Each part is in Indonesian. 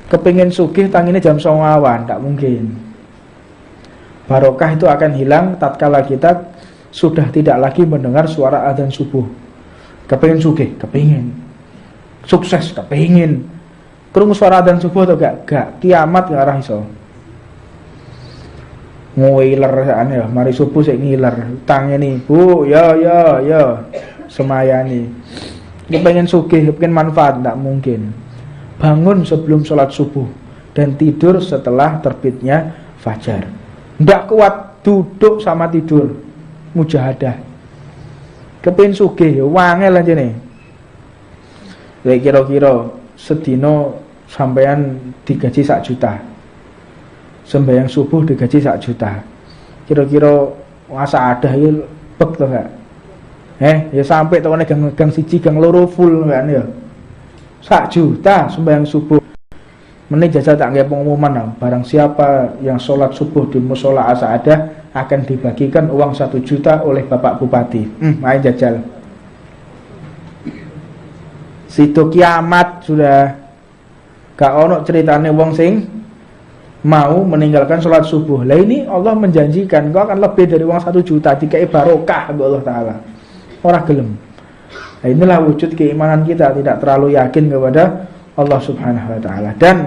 Kepingin sugih tangine jam 09.00 awan, tak mungkin. Barokah itu akan hilang tatkala kita sudah tidak lagi mendengar suara adzan subuh. Kepingin sugih, kepingin sukses, kepingin krungu suara adzan subuh atau gak kiamat gak arah iso. Ngiler ya, mari subuh sik ngiler. Tangene Bu, ya semayani. Kepingin sugih, kepingin manfaat, tak mungkin. Bangun sebelum sholat subuh dan tidur setelah terbitnya fajar. Ndak kuat duduk sama tidur, mujahadah. Kepin sugih wangel aja nih. Ya kira-kira sedino sampean digaji 1 juta. Sembahyang subuh digaji 1 juta. Kira-kira masa ada iki bek to gak? Ya sampai tokone gang 1 gang 2 full kan ya. 1 juta sembahyang subuh. Mending jajal tak nggih pengumuman, barang siapa yang sholat subuh di musola Asaadah akan dibagikan uang 1 juta oleh Bapak Bupati. Main jajal. Situ kiamat sudah. Gak ono ceritane wong sing mau meninggalkan sholat subuh. Lah ini Allah menjanjikan kau akan lebih dari uang 1 juta dikai barokah oleh Allah Ta'ala. Orang gelem. Nah, inilah wujud keimanan kita, tidak terlalu yakin kepada Allah Subhanahu wa Ta'ala. Dan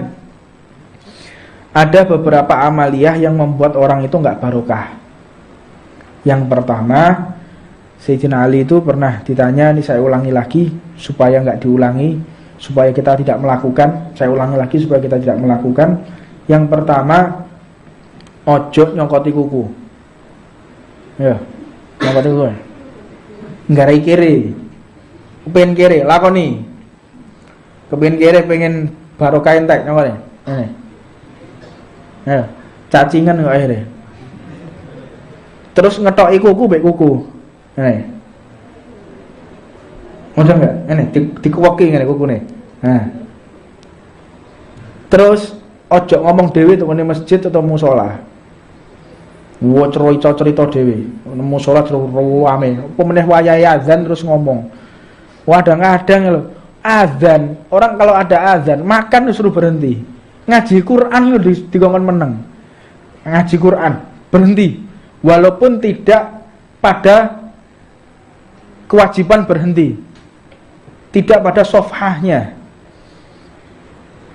ada beberapa amaliyah yang membuat orang itu enggak barokah. Yang pertama, Sayyidina Ali itu pernah ditanya, ini saya ulangi lagi supaya enggak diulangi, supaya kita tidak melakukan. Saya ulangi lagi supaya kita tidak melakukan. Yang pertama, ojo nyongkoti kuku. Ya, nyongkoti kuku. Nggarai kiri. Pengen kiri, lakoni. Kepingin kiri pengen barokah entek nyongkone. Ya, cacingan kok akhirnya. Terus ngetoki kuku mbek kuku. Ngono enggak? Dikuweki ngene kukune. Nah. Terus ojo ngomong dhewe tekone masjid atau musala. Wo cerita dhewe. Musala rame. Apa meneh wayahe azan terus ngomong. Kadang-kadang lho, azan, orang kalau ada azan, makan disuruh berhenti. Ngaji Quran lho dikongkon meneng. Ngaji Quran berhenti. Walaupun tidak pada kewajiban berhenti. Tidak pada sofhahnya.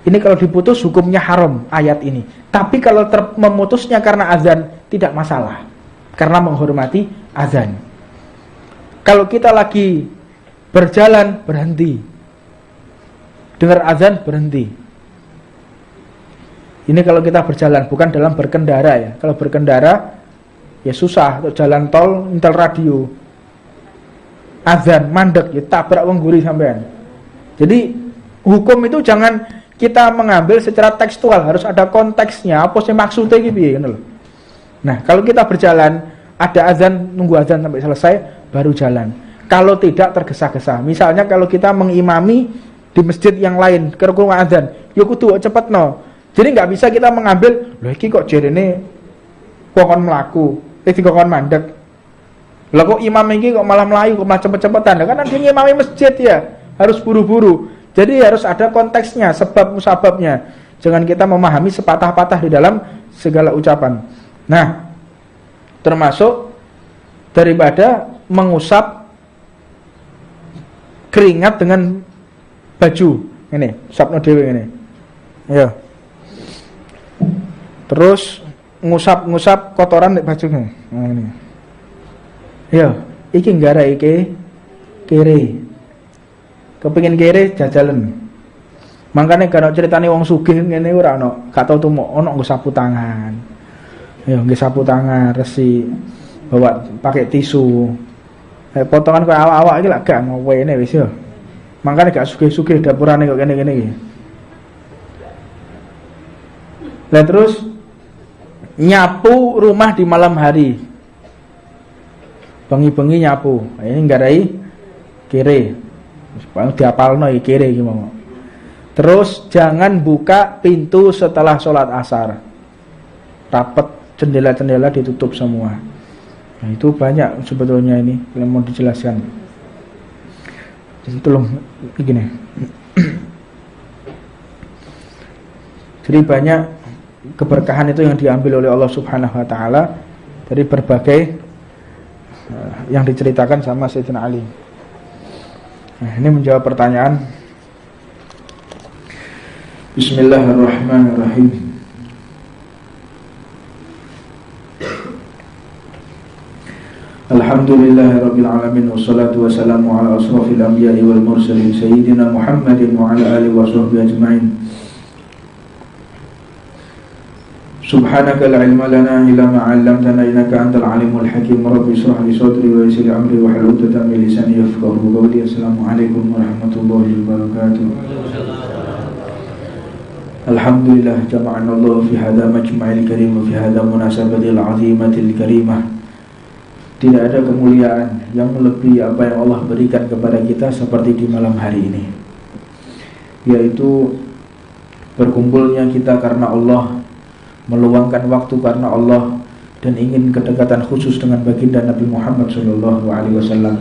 Ini kalau diputus hukumnya haram ayat ini. Tapi kalau memutusnya karena azan tidak masalah. Karena menghormati azan. Kalau kita lagi berjalan berhenti. Dengar azan berhenti. Ini kalau kita berjalan, bukan dalam berkendara ya. Kalau berkendara ya susah, untuk jalan tol, intel radio. Azan mandek ya tabrak wong guri sampean. Jadi hukum itu jangan kita mengambil secara tekstual, harus ada konteksnya. Apa sih maksudnya gitu ya, gitu loh. Nah, kalau kita berjalan, ada azan, nunggu azan sampai selesai, baru jalan. Kalau tidak tergesa-gesa. Misalnya kalau kita mengimami di masjid yang lain, kerungu azan, ya kudu cepet no. Jadi nggak bisa kita mengambil, loh iki kok jarene kokon mlaku, dikon mandek. Lah kok imam iki kok malah melayu, kok malah cepet-cepetan. Kan dia ngimami masjid ya, harus buru-buru. Jadi harus ada konteksnya, sebab musababnya. Jangan kita memahami sepatah-patah di dalam segala ucapan. Nah, termasuk daripada mengusap keringat dengan baju. Ini, usapno dhewe ngene. Ya. Terus ngusap kotoran nek baju ngene. Nah, ini. Ya, iki nggara iki kiri. Kepengin kiri jajalan. Makane kalau ceritane wong sugih ngene ora ono, gak tau tumo ono nggo sapu tangan. Ya, nggo sapu tangan, resi, bawa pakai tisu. Potongan koyo awak-awak iki lak gak ngowene wis ya. Makane gak sugih-sugih dapurane kok kene-kene iki. Lah terus nyapu rumah di malam hari. Bengi-bengi nyapu. Ini nggarai kiri. Supaya diapalno iki kiri iki mau. Terus jangan buka pintu setelah sholat asar. Rapet, jendela-jendela ditutup semua. Nah, itu banyak sebetulnya ini yang mau dijelaskan. Jadi tolong gini. Jadi banyak keberkahan itu yang diambil oleh Allah Subhanahu wa taala dari berbagai yang diceritakan sama Sayyidina Ali. Nah, ini menjawab pertanyaan. Bismillahirrahmanirrahim. Alhamdulillahirabbil alamin wassalatu wassalamu ala asrofil anbiya'i wal mursalin sayyidina Muhammadin wa ala alihi washabbihi ajmain. Subhanaka la ilma lana illa ma 'allamtana innaka antal alimul hakim. Rabbi ishrah li sadri wa yassir li amri wahlul 'uqdatam min lisani yafqahu qawli. Assalamualaikum warahmatullahi wabarakatuh. Alhamdulillah jama'ana Allah fi hadha majma'il karim wa fi hadha munasabatil 'azimatil karimah. Tidak ada kemuliaan yang melebihi apa yang Allah berikan kepada kita seperti di malam hari ini, yaitu berkumpulnya kita karena Allah, meluangkan waktu karena Allah, dan ingin kedekatan khusus dengan baginda Nabi Muhammad SAW.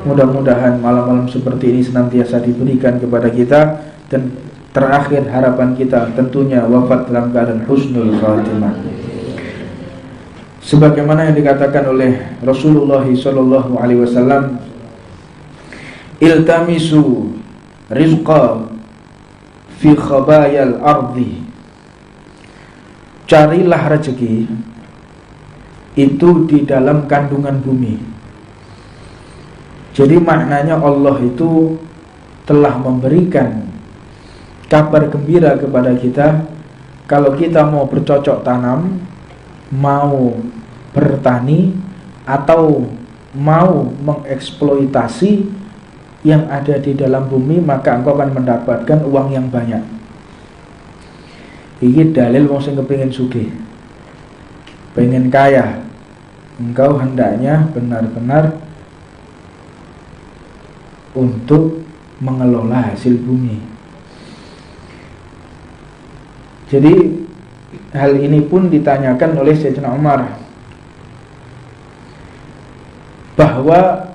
Mudah-mudahan malam-malam seperti ini senantiasa diberikan kepada kita, dan terakhir harapan kita tentunya wafat dalam keadaan husnul khatimah. Sebagaimana yang dikatakan oleh Rasulullah SAW, iltamisu rizqa fi khabayal ardi. Carilah rezeki itu di dalam kandungan bumi. Jadi maknanya Allah itu telah memberikan kabar gembira kepada kita. Kalau kita mau bercocok tanam, mau bertani, atau mau mengeksploitasi yang ada di dalam bumi, maka engkau akan mendapatkan uang yang banyak. Ini dalil wong sing kepengin sugih, pengen kaya. Engkau hendaknya benar-benar untuk mengelola hasil bumi. Jadi hal ini pun ditanyakan oleh Sayyidina Umar, bahwa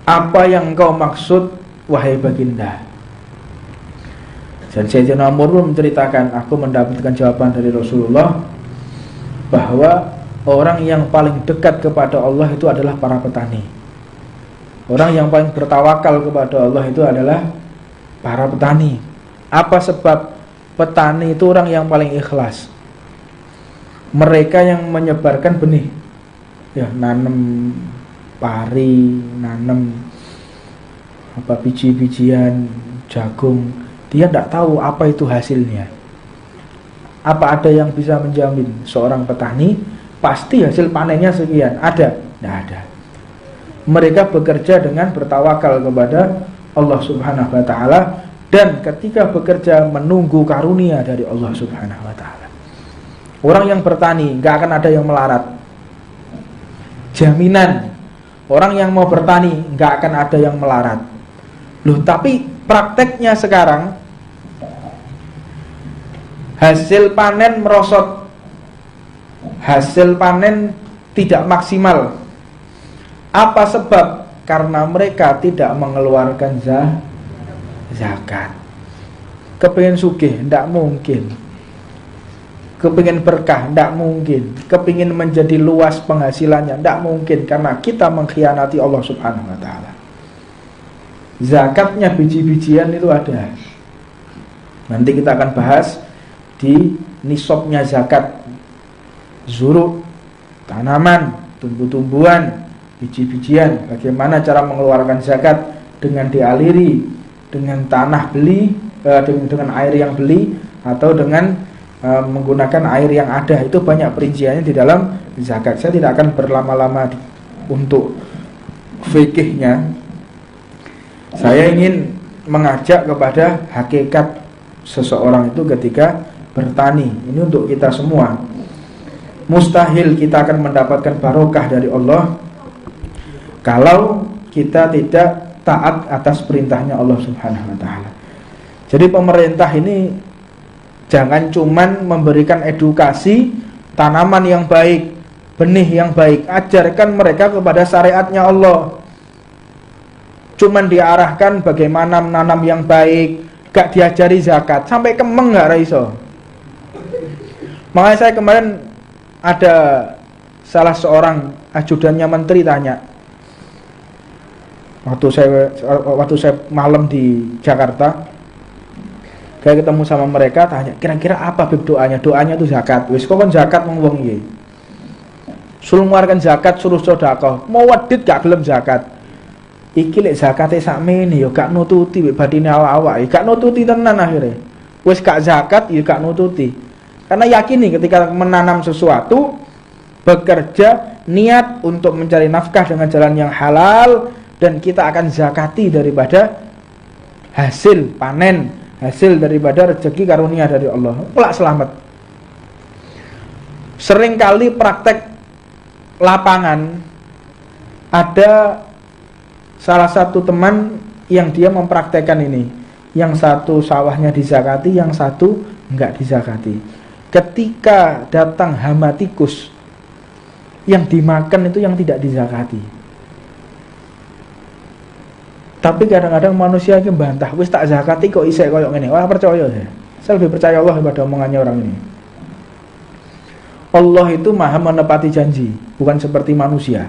apa yang engkau maksud wahai baginda? Dan Sayyidina Umar pun menceritakan, aku mendapatkan jawaban dari Rasulullah bahwa orang yang paling dekat kepada Allah itu adalah para petani. Orang yang paling bertawakal kepada Allah itu adalah para petani. Apa sebab? Petani itu orang yang paling ikhlas. Mereka yang menyebarkan benih, ya, nanam pari, nanam biji-bijian, jagung. Dia tidak tahu apa itu hasilnya. Apa ada yang bisa menjamin seorang petani pasti hasil panennya sekian? Ada? Tidak ada. Mereka bekerja dengan bertawakal kepada Allah Subhanahu wa ta'ala, dan ketika bekerja menunggu karunia dari Allah Subhanahu wa ta'ala. Orang yang bertani gak akan ada yang melarat. Jaminan. Orang yang mau bertani gak akan ada yang melarat. Loh, tapi prakteknya sekarang hasil panen merosot, hasil panen tidak maksimal. Apa sebab? Karena mereka tidak mengeluarkan zakat. Kepingin sugih, tidak mungkin. Kepingin berkah, tidak mungkin. Kepingin menjadi luas penghasilannya, tidak mungkin, karena kita mengkhianati Allah Subhanahu wa ta'ala. Zakatnya biji-bijian itu ada. Nanti kita akan bahas di nisabnya zakat. Zuruk, tanaman, tumbuh-tumbuhan, biji-bijian. Bagaimana cara mengeluarkan zakat? Dengan dialiri dengan tanah beli, dengan air yang beli, atau dengan menggunakan air yang ada. Itu banyak perinciannya di dalam zakat. Saya tidak akan berlama-lama untuk fikihnya. Saya ingin mengajak kepada hakikat seseorang itu ketika bertani. Ini untuk kita semua. Mustahil kita akan mendapatkan barokah dari Allah kalau kita tidak taat atas perintahnya Allah Subhanahu wa ta'ala. Jadi pemerintah ini jangan cuman memberikan edukasi tanaman yang baik, benih yang baik. Ajarkan mereka kepada syariatnya Allah. Cuman diarahkan bagaimana menanam yang baik, gak diajari zakat, sampai kemeng gak iso. Makanya saya kemarin ada salah seorang ajudannya menteri tanya, waktu saya malam di Jakarta, kayak ketemu sama mereka, tanya kira-kira apa bib doanya? Doanya itu zakat. Wis kok kan zakat wong iki. Suruh mengeluarkan zakat, suruh sedekah. Mau wedit gak gelem zakat. Iki lek zakate sakmene ya gak nututi wek batine awak-awak, gak nututi tenan akhirnya. Wis gak zakat ya gak nututi. Karena yakini ketika menanam sesuatu, bekerja niat untuk mencari nafkah dengan jalan yang halal, dan kita akan zakati daripada hasil panen, hasil daripada rezeki karunia dari Allah. Kelak selamat. Seringkali praktek lapangan, ada salah satu teman yang dia mempraktekkan ini, yang satu sawahnya dizakati, yang satu enggak dizakati. Ketika datang hama tikus, yang dimakan itu yang tidak dizakati. Tapi kadang-kadang manusia ini bantah, wis tak zakati kok isek koyok ngene. Wah, percaya saya. Saya lebih percaya Allah daripada omongannya orang ini. Allah itu maha menepati janji, bukan seperti manusia.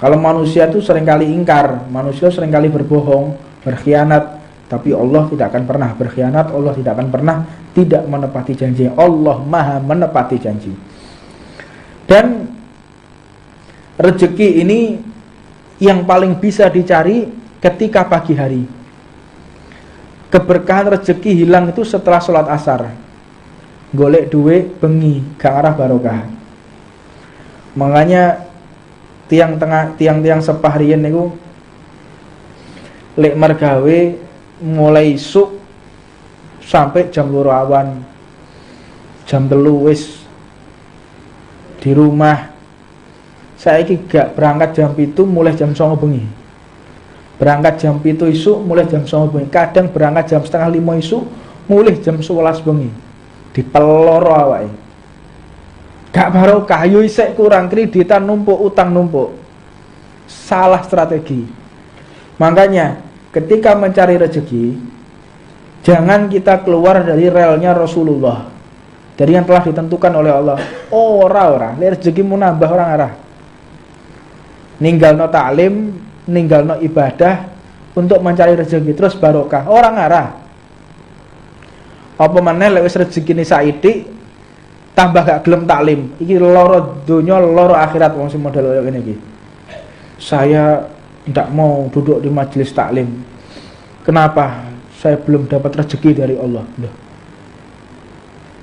Kalau manusia itu seringkali ingkar, manusia seringkali berbohong, berkhianat. Tapi Allah tidak akan pernah berkhianat, Allah tidak akan pernah tidak menepati janji. Allah maha menepati janji. Dan rezeki ini yang paling bisa dicari ketika pagi hari. Keberkahan rezeki hilang itu setelah sholat asar. Golek duit bengi, gak arah barokah. Makanya tiang-tiang sepah riyen niku lek mergawe mulai isuk sampai jam 2 awan, jam 3 wis di rumah. Saiki gak berangkat jam 7 mulai jam 9 bengi. Berangkat jam 7 isuk mulai jam 9 bengi. Kadang berangkat jam setengah 5 isuk mulai jam 11 bengi. Dipeloro awake. Gak barokah, yo isek kurang, kreditan numpuk, utang numpuk. Salah strategi. Makanya ketika mencari rezeki, jangan kita keluar dari relnya Rasulullah, dari yang telah ditentukan oleh Allah. Ora rezekimu nambah orang arah. Ninggalno taklim, ninggalno ibadah untuk mencari rezeki terus barokah. Orang arah. Apa meneh lek wis rezekine saithik tambah gak gelem taklim. Iki loro donya, loro akhirat wong sing model kaya ngene iki. Saya tidak mau duduk di majelis taklim. Kenapa? Saya belum dapat rezeki dari Allah. Loh.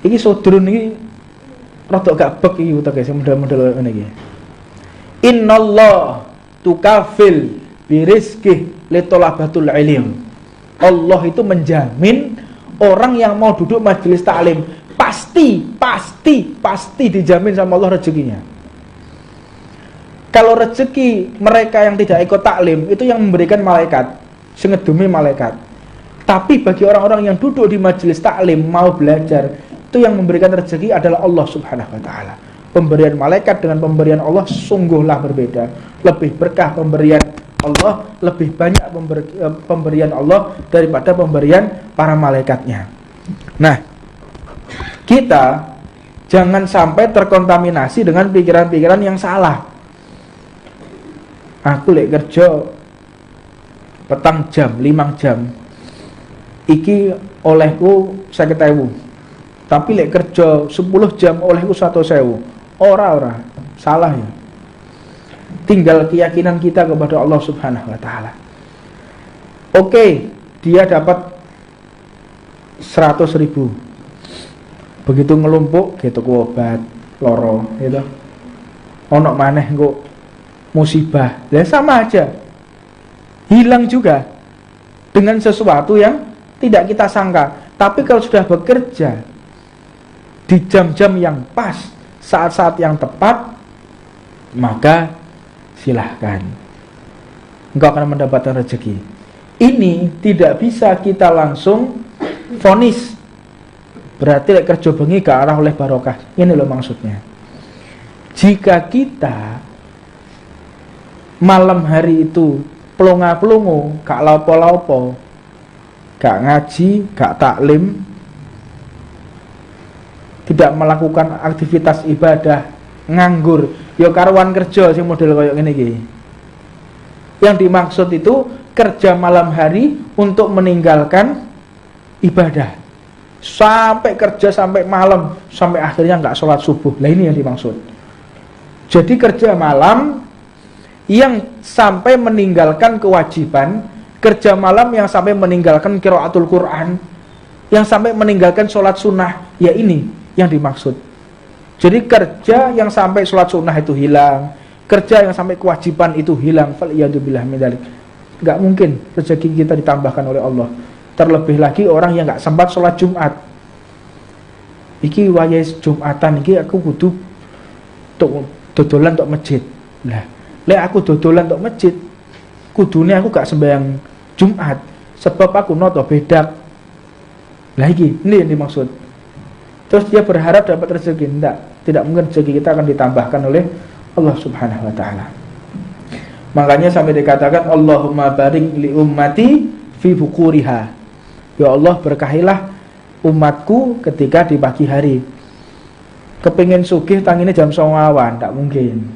Iki sodrun iki rada gak bek iki uteke sing model-model ngene iki. Innallah tukafil birizqih li talabatul ilm. Allah itu menjamin orang yang mau duduk majelis taklim pasti dijamin sama Allah rezekinya. Kalau rezeki mereka yang tidak ikut taklim itu yang memberikan malaikat, sengedumi malaikat. Tapi bagi orang-orang yang duduk di majelis taklim mau belajar, itu yang memberikan rezeki adalah Allah Subhanahu wa taala. Pemberian malaikat dengan pemberian Allah sungguhlah berbeda. Lebih berkah pemberian Allah, lebih banyak pemberian Allah daripada pemberian para malaikatnya. Nah, kita jangan sampai terkontaminasi dengan pikiran-pikiran yang salah. Aku lek kerja petang jam, 5 jam, iki olehku 50.000. Tapi lek kerja 10 jam olehku 100.000. Ora, salah ya. Tinggal keyakinan kita kepada Allah Subhanahu wa taala. Oke, dia dapat 100.000. Begitu ngelumpuk gitu ku obat loro gitu. Ono maneh engko musibah. Lah sama aja. Hilang juga dengan sesuatu yang tidak kita sangka. Tapi kalau sudah bekerja di jam-jam yang pas, saat-saat yang tepat, maka silahkan, engkau akan mendapatkan rezeki. Ini tidak bisa kita langsung vonis berarti lek kerja bengi gak arah oleh barokah. Ini loh maksudnya. Jika kita malam hari itu pelongo-pelongo gak laupo-laupo, gak ngaji, gak taklim, tidak melakukan aktivitas ibadah, nganggur, ya karuan kerja sing model kayak ngene iki. Yang dimaksud itu kerja malam hari untuk meninggalkan ibadah. Sampai kerja sampai malam, sampai akhirnya nggak sholat subuh. Lah ini yang dimaksud. Jadi kerja malam yang sampai meninggalkan kewajiban, kerja malam yang sampai meninggalkan qiraatul Quran, yang sampai meninggalkan sholat sunnah. Ya ini yang dimaksud. Jadi kerja yang sampai sholat sunnah itu hilang, kerja yang sampai kewajiban itu hilang. Faliyadzubillah min dzalik. Nggak mungkin rezeki kita ditambahkan oleh Allah. Terlebih lagi orang yang nggak sempat sholat Jumat. Iki wayahe Jumatan iki aku kudu dodolan untuk masjid. Lah, lek aku dodolan untuk masjid, kudune aku gak sembahyang Jumat sebab aku noto bedak. Lah iki ini yang dimaksud. Terus dia berharap dapat rezeki. Tidak mungkin rezeki kita akan ditambahkan oleh Allah Subhanahu wa taala. Makanya sampai dikatakan Allahumma barik li ummati fi bukuriha. Ya Allah, berkahilah umatku ketika di pagi hari. Kepingin sugih tangine jam 09.00 awan, tak mungkin.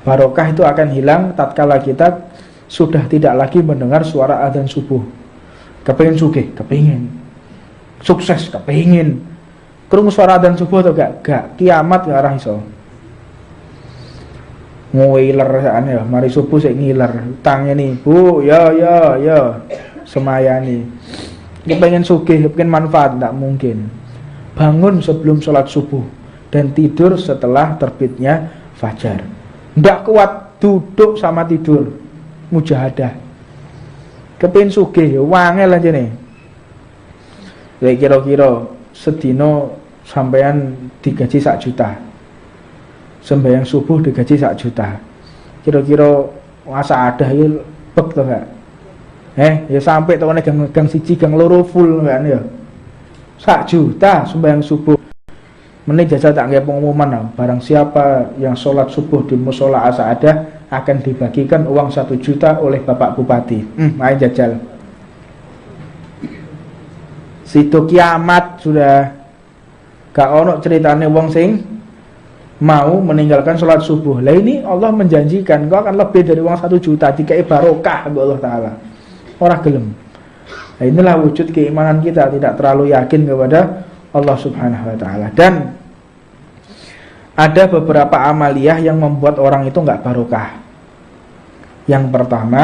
Barokah itu akan hilang tatkala kita sudah tidak lagi mendengar suara adzan subuh. Kepingin sugih, kepingin. Sukses, kepingin. Krungu suara adzan subuh atau gak? Kiamat gak arah iso. Ngiler sakane ya, mari subuh sik ngiler. Utangnya nih, Bu, ya semayani. Kepengen sugih, kepengen manfaat, tidak mungkin. Bangun sebelum sholat subuh dan tidur setelah terbitnya fajar. Tidak kuat, duduk sama tidur, mujahadah. Kepengen sugih, wangel aja nih. Ya kira-kira sedino sampean digaji 1 juta, sembahyang subuh digaji 1 juta. Kira-kira masa ada ya bek tuh gak? Ya sampai tokone gang 1, gang 2 full kan ya. 1 juta sembahyang subuh. Menit jasa tak nggih pengumuman, barang siapa yang sholat subuh di musola Asa'adah akan dibagikan uang 1 juta oleh Bapak Bupati. Ayo jajal. Situ kiamat sudah. Gak ono ceritane wong sing mau meninggalkan sholat subuh. Lah ini Allah menjanjikan kau akan lebih dari uang 1 juta, dikai barokah Allah Ta'ala. Orang gelem. Nah, inilah wujud keimanan kita, tidak terlalu yakin kepada Allah Subhanahu wa taala. Dan ada beberapa amaliyah yang membuat orang itu enggak barokah. Yang pertama,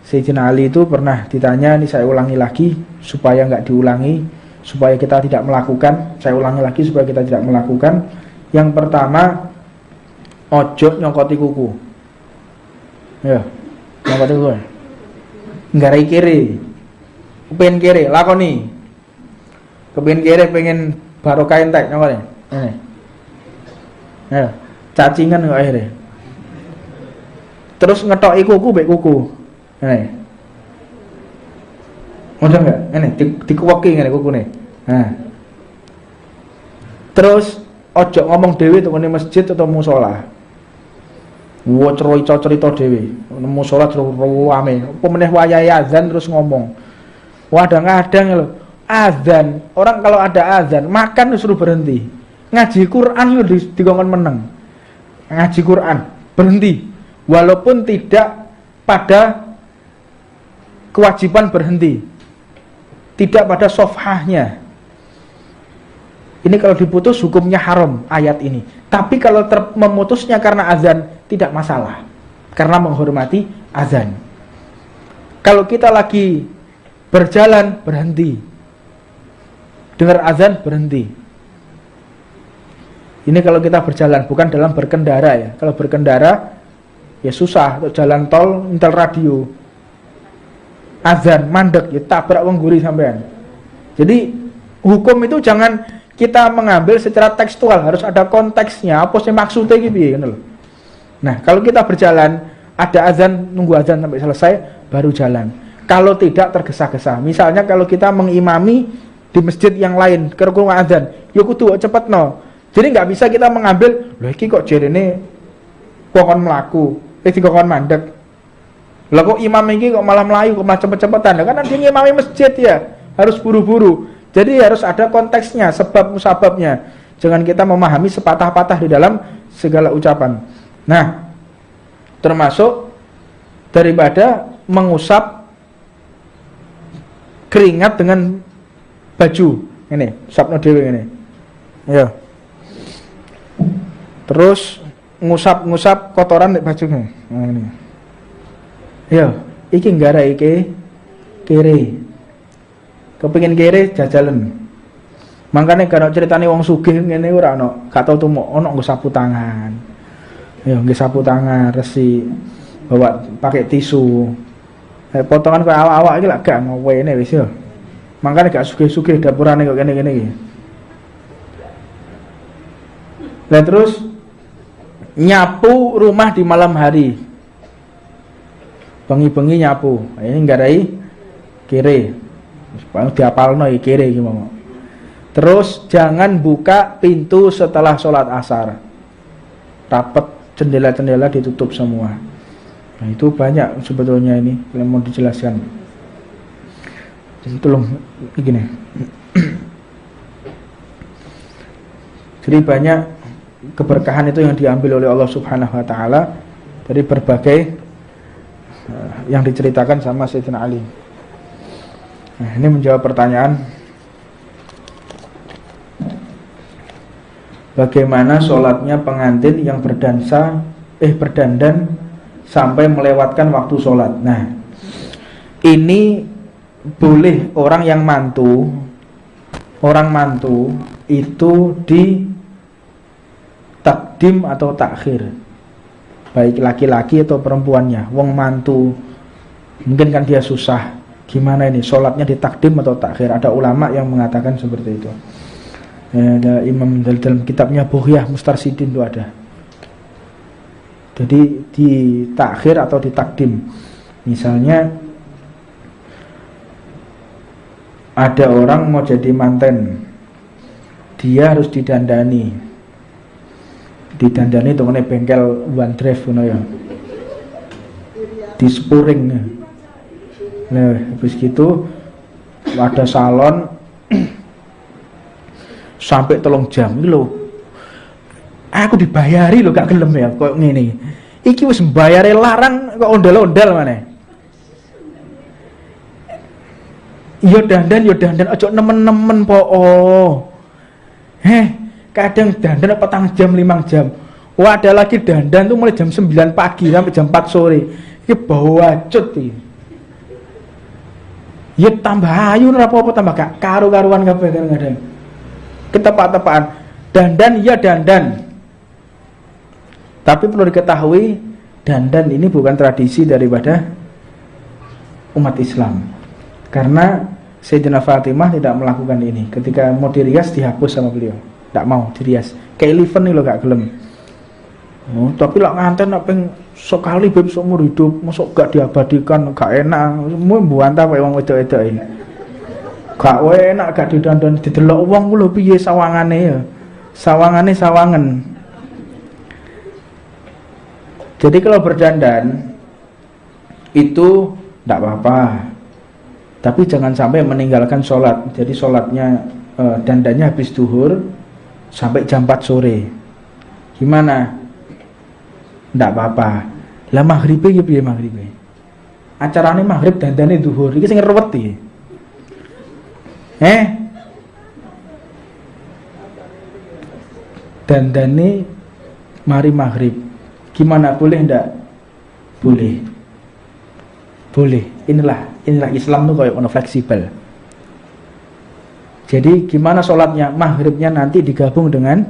Sayyidina Ali itu pernah ditanya, ini saya ulangi lagi supaya enggak diulangi, supaya kita tidak melakukan. Saya ulangi lagi supaya kita tidak melakukan. Yang pertama, ojo nyongkoti kuku. Ya, nyongkoti kuku. Nggarai kiri, kepengen kiri, lakoni. Kepengen kiri, pengen barokah entek, nyongkoti. Ini. Ya, cacingan kok akhirnya. Terus ngetoki kuku mbek kuku. Ini. Udah enggak? Ini dikuweki ngene kukune. Nah. Terus ojo ngomong dhewe tekone masjid atau musala. Wo cerita dhewe. Musala terus rame. Apa meneh wayahe azan terus ngomong. Kadang-kadang lho, azan, orang kalau ada azan, makan disuruh berhenti. Ngaji Quran yo dikongkon meneng. Ngaji Quran berhenti walaupun tidak pada kewajiban berhenti. Tidak pada sofhahnya. Ini kalau diputus hukumnya haram ayat ini. Tapi kalau memutusnya karena azan tidak masalah. Karena menghormati azan. Kalau kita lagi berjalan berhenti. Dengar azan berhenti. Ini kalau kita berjalan, bukan dalam berkendara ya. Kalau berkendara ya susah, untuk jalan tol, intel radio. Azan, mandek, ya tabrak wong guri sampean. Jadi hukum itu jangan kita mengambil secara tekstual, harus ada konteksnya, apa sih maksudnya gitu loh. Nah, kalau kita berjalan, ada azan, nunggu azan sampai selesai, baru jalan. Kalau tidak tergesa-gesa, misalnya kalau kita mengimami di masjid yang lain, kerungu azan, ya kudu cepet no. Jadi nggak bisa kita mengambil, loh iki kok jerene kokon melaku, dikokon mandek. Lah kok imam ini kok malah melayu, kok malah cepet-cepetan? Kan ada ngimami masjid ya, harus buru-buru. Jadi harus ada konteksnya, sebab musababnya. Jangan kita memahami sepatah-patah di dalam segala ucapan. Nah, termasuk daripada mengusap keringat dengan baju. Ini, usapno dhewe ini. Ya. Terus ngusap kotoran di baju ini. Ya, iki nggara iki kere. Kepengin kere jajalan. Makanya kalau ceritane wong sugih ngene ora ono, gak tau tumo ono nggo sapu tangan. Ya, nggo sapu tangan, resi, bawa pakai tisu. Potongan koyo awak-awak iki lak gak ngowene wis ya. Makanya gak sugih-sugih dapurane kok kene-kene iki. Dan terus nyapu rumah di malam hari. Bengi-bengi nyapu. Ini nggarai kere. Supaya diapalno iki kere iki mau. Terus jangan buka pintu setelah sholat asar. Rapet, jendela-jendela ditutup semua. Nah, itu banyak sebetulnya ini yang mau dijelaskan. Jadi tolong begini. Jadi banyak keberkahan itu yang diambil oleh Allah Subhanahu wa taala dari berbagai yang diceritakan sama Sayyidina Ali. Nah, ini menjawab pertanyaan bagaimana sholatnya pengantin yang berdandan sampai melewatkan waktu sholat. Nah, ini boleh orang mantu itu di takdim atau takhir, baik laki-laki atau perempuannya. Wong mantu mungkin kan dia susah, gimana ini sholatnya di takdim atau takhir? Ada ulama yang mengatakan seperti itu. Ada imam dalam kitabnya Bughyah Mustarsidin itu ada. Jadi di takhir atau di takdim. Misalnya ada orang mau jadi manten, dia harus didandani itu mana bengkel one drive ya, di spuring. Nah, habis gitu ada salon sampai 3 jam iki lho. Aku dibayari lho gak gelem ya kok ngene. Iki wis mbayare larang kok ondel-ondel maneh. Yo dandan aja nemen-nemen po. Kadang dandan 4 jam 5 jam. Wah, ada lagi dandan tuh mulai jam 9 pagi sampai jam 4 sore. Iki bau acut iki. Ya tambah ayu ora apa-apa tambah gak karu-karuan kabeh kadang-kadang. Ketepak-tepakan. Dandan ya dandan. Tapi perlu diketahui dandan ini bukan tradisi daripada umat Islam. Karena Sayyidina Fatimah tidak melakukan ini. Ketika mau dirias dihapus sama beliau. Tak mau dirias. Kayak Eleven nih lo gak gelem. Oh, tapi lah nganten nak peng sekali beb seumur hidup, masuk gak diabadikan, gak enak. Semua mbantah wae wong wedok-wedok iki. Gak enak gak didandan didelok wong ku lho piye sawangane ya. Sawangane sawangen. Jadi kalau berdandan itu ndak apa-apa. Tapi jangan sampai meninggalkan sholat. Jadi sholatnya dandannya habis duhur sampai jam 4 sore. Gimana? Ndak apa-apa. Lah maghribe iki piye maghribe? Acarane maghrib dandane duhur. Iki sing ruwet iki. Dandane mari maghrib. Gimana, boleh ndak? Boleh. Boleh. Inilah Islam tuh kayak fleksibel. Jadi gimana sholatnya? Maghribnya nanti digabung dengan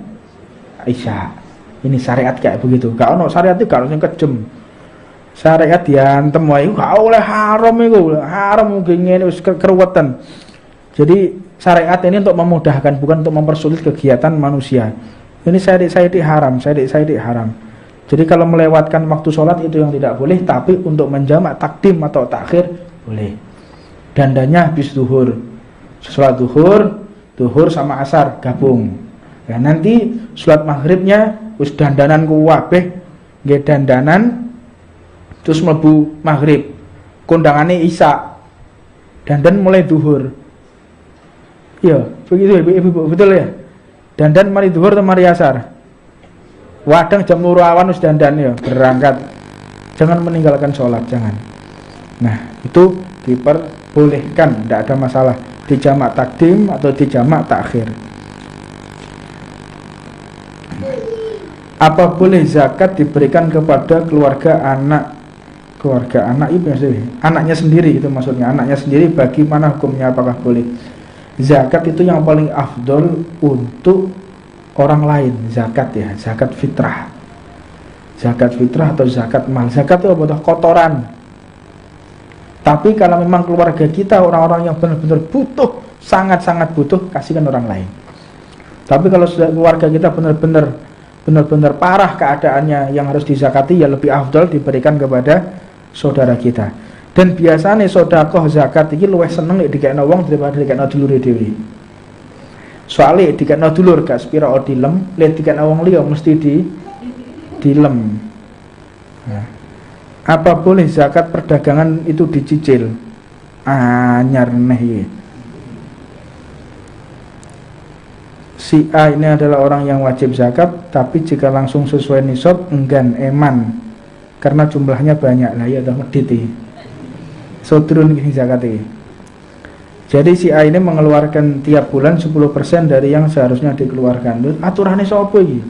Isya. Ini syariat kayak begitu. Gak ono syariat itu gak harus yang kejem. Syariat diantem wae gak oleh haram iku. Haram mungkin ngene wis keruwetan. Jadi syariat ini untuk memudahkan, bukan untuk mempersulit kegiatan manusia. Ini syariat haram, syariat haram. Jadi kalau melewatkan waktu sholat itu yang tidak boleh, tapi untuk menjamak takdim atau takhir boleh. Dandanya habis duhur, sholat duhur sama asar gabung. Ya, nanti sholat maghribnya wis dandanan ku wabeh, nggih dandanan terus mlebu maghrib, kondangane isya, dandan mulai zuhur. Iya, begitu ibu, betul ya. Dandan mari zuhur atau mari asar. Wadang jam 2 awan wis dandan ya, berangkat. Jangan meninggalkan sholat, jangan. Nah, itu diperbolehkan, tidak ada masalah di jamak takdim atau di jamak takhir. Apa boleh zakat diberikan kepada keluarga anak? Keluarga anak itu maksudnya anaknya sendiri, itu maksudnya anaknya sendiri. Bagaimana hukumnya, apakah boleh? Zakat itu yang paling afdol untuk orang lain. Zakat ya, zakat fitrah. Zakat fitrah atau zakat mal. Zakat itu apa? Kotoran. Tapi kalau memang keluarga kita orang-orang yang benar-benar butuh, sangat-sangat butuh, kasihkan orang lain. Tapi kalau sudah keluarga kita benar-benar parah keadaannya yang harus dizakati, ya lebih afdol diberikan kepada saudara kita. Dan biasanya sedekah zakat iki luwih seneng nek dikekno wong daripada dikekno dulure dhewe. Soale dikekno dulur gak sepira dilem, lek dikekno wong liya mesti dilem. Nah, apa boleh zakat perdagangan itu dicicil? Anyar neh iki. Si A ini adalah orang yang wajib zakat, tapi jika langsung sesuai nisab enggan eman karena jumlahnya banyak. Lah ya udah medit iki. So turun gini zakat ini. Jadi si A ini mengeluarkan tiap bulan 10% dari yang seharusnya dikeluarkan. Aturannya sapa iki?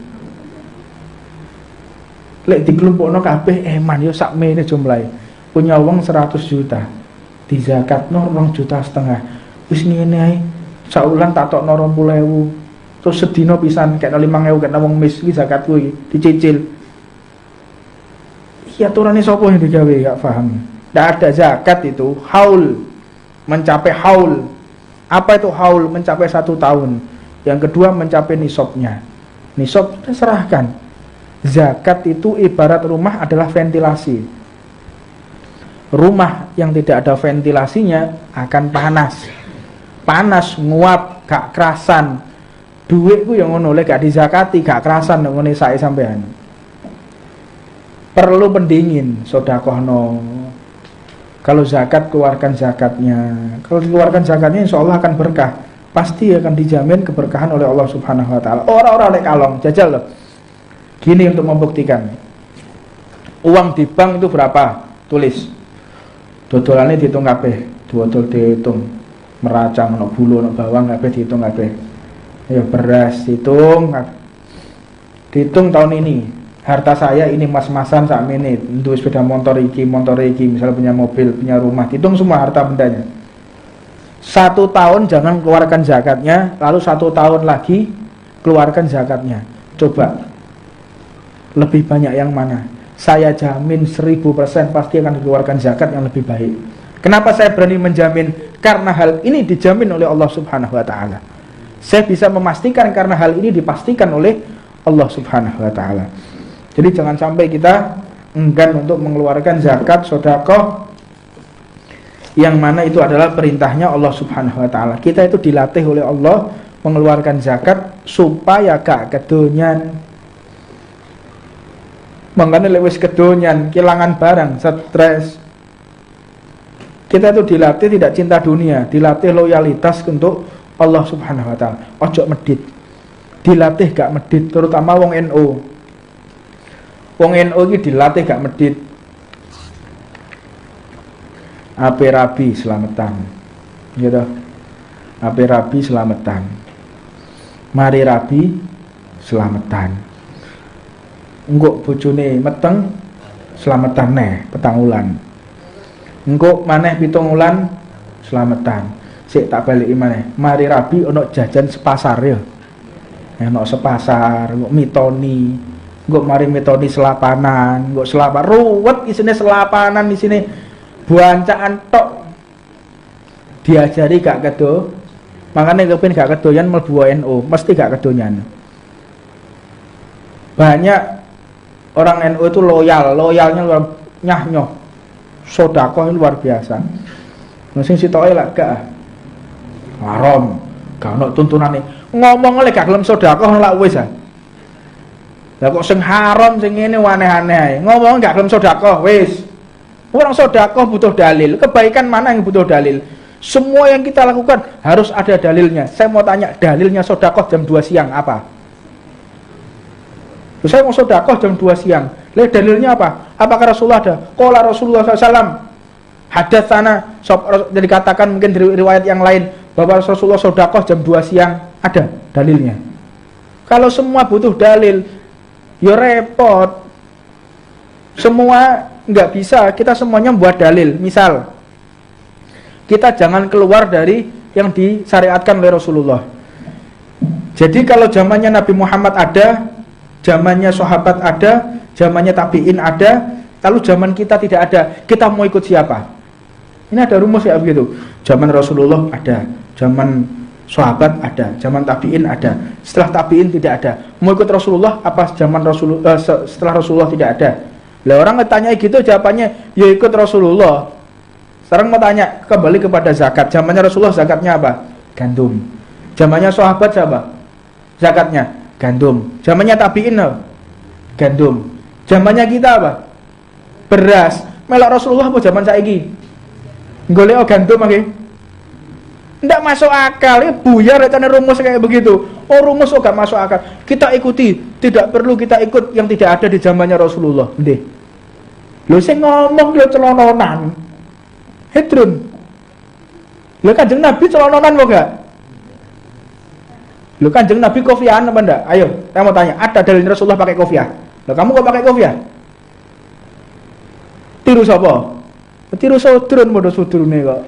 Lek dikelompokno kabeh eman yo sakmene jumlahe. Punya uang 100 juta. Di zakatno 2,5 juta. Wis ngene ae. Saulan tak tokno 20.000. Terus sedina pisan kena 5.000 kena wong mis iki zakatku iki dicicil. Iki aturane sapa yang digawe gak paham. Tidak ada zakat itu haul, mencapai haul. Apa itu haul? Mencapai 1 tahun. Yang kedua mencapai nisabnya. Nisab sudah serahkan. Zakat itu ibarat rumah adalah ventilasi. Rumah yang tidak ada ventilasinya akan panas. Panas, nguap, gak kerasan. Duitku yang ngono lek gak dizakati, gak kerasan ngene sae sampean. Perlu pendingin, sedekahno. Kalau zakat, keluarkan zakatnya. Kalau dikeluarkan zakatnya, insya Allah akan berkah. Pasti akan dijamin keberkahan oleh Allah Subhanahu Wa Taala. Orang-orang lek kalong, jajal loh. Gini untuk membuktikan. Uang di bank itu berapa? Tulis. Dodolannya dihitung kabeh. Dodol dihitung. Meracang, no bulu, no bawang kabeh dihitung kabeh. Ya beras dihitung. Dihitung tahun ini. Harta saya ini mas-masan saat ini untuk sepeda motor iki, misalnya punya mobil, punya rumah, hitung semua harta bendanya. 1 tahun jangan keluarkan zakatnya, lalu 1 tahun lagi keluarkan zakatnya. Coba lebih banyak yang mana? Saya jamin 1000% pasti akan dikeluarkan zakat yang lebih baik. Kenapa saya berani menjamin? Karena hal ini dijamin oleh Allah Subhanahu Wa Taala. Saya bisa memastikan karena hal ini dipastikan oleh Allah Subhanahu Wa Taala. Jadi jangan sampai kita enggan untuk mengeluarkan zakat, sedekah yang mana itu adalah perintahnya Allah Subhanahu Wa Taala. Kita itu dilatih oleh Allah mengeluarkan zakat supaya gak kedonyan. Makanya lewis kedonyan, kehilangan barang, stres. Kita itu dilatih tidak cinta dunia, dilatih loyalitas untuk Allah Subhanahu Wa Taala. Ojo medit, dilatih gak medit, terutama wong NU. Wong NU ini dilatih gak medit. Ape rabi selamatan, gitu. Ape rabi selamatan. Mari rabi selamatan. Engko bojone meteng selamatan neh petang ulan. Engko maneh 7 ulan selamatan. Sik tak baliki maneh. Mari rabi ono jajan sepasar ya. Ono sepasar, engko mitoni. Engko mari mitoni selapanan, engko selapan ruwet isine selapanan isine buancaan tok. Diajari gak kedo. Makane kepen gak kedoyan mlebu NU, mesti gak kedonyan. Banyak orang NU itu loyalnya luar nyah-nyoh. Sedekah luar biasa. Sing sitoke lak gak haram, gak ono tuntunane. Ngomong lek gak gelem sedekah lak wis ah. Lah kok sing haram sing ngene aneh-aneh ae. Ngomong gak gelem sedekah wis Orang sedekah butuh dalil. Kebaikan mana yang butuh dalil? Semua yang kita lakukan harus ada dalilnya. Saya mau tanya, dalilnya sedekah jam 2 siang apa? Saya mau sedekah jam 2 siang. Lihat dalilnya apa? Apakah Rasulullah ada? Qala Rasulullah SAW. Hadats sana, jadi katakan mungkin dari riwayat yang lain bahwa Rasulullah sedekah jam 2 siang, ada dalilnya. Kalau semua butuh dalil, ya repot. Semua nggak bisa, kita semuanya buat dalil. Misal, kita jangan keluar dari yang disyariatkan oleh Rasulullah. Jadi kalau zamannya Nabi Muhammad ada, zamannya sahabat ada, zamannya tabi'in ada, lalu zaman kita tidak ada, kita mau ikut siapa? Ini ada rumus ya begitu. Zaman Rasulullah ada, zaman sahabat ada, zaman tabi'in ada, setelah tabi'in tidak ada. Mau ikut Rasulullah apa zaman Rasulullah setelah Rasulullah tidak ada? Lah orang tanya gitu jawabannya, ya ikut Rasulullah. Sekarang mau tanya kembali kepada zakat. Zamannya Rasulullah zakatnya apa? Gandum. Zamannya sahabat siapa? Zakatnya gandum. Zamannya tabi'in apa? Gandum. Zamannya kita apa? Beras. Melok Rasulullah apa zaman saiki? Golek gandum lagi. Ndak masuk akal, ya buyar retane rumus kayak begitu. Oh rumus kok gak masuk akal. Kita ikuti, tidak perlu kita ikut yang tidak ada di zamannya Rasulullah. Nggih. Lho sing ngomong lho celononan. Hedrun. Lho Kanjeng Nabi celononan kok gak? Lho Kanjeng Nabi kofiahan apa ndak? Ayo, saya mau tanya, ada dalil Rasulullah pakai kofiah? Lho kamu kok pakai kofiah? Tiru sapa? Tiru sudrun padha sudrune kok.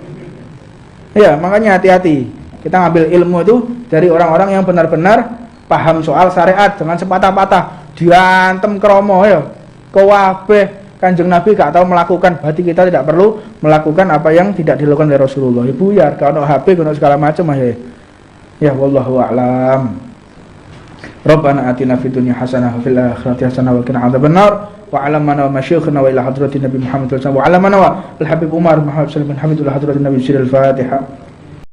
Ya, makanya hati-hati. Kita ngambil ilmu itu dari orang-orang yang benar-benar paham soal syariat, jangan sepatah-patah diantem kromo ya. Kewabeh Kanjeng Nabi gak tahu melakukan, berarti kita tidak perlu melakukan apa yang tidak dilakukan oleh Rasulullah. Ya buyar, kalau HP, kalau segala macam ya. Ya wallahu a'lam. Rabbana atina fid dunya hasanah wa fil akhirati hasanah wa qina adzabannar. Wa 'alamana wa masyayikhna wa ila hadratin Nabi Muhammad sallallahu alaihi wasallam wa 'alamana wa al-habib Umar Muhammad sallallahu alaihi wasallam hadratin Nabi Al-Fatihah.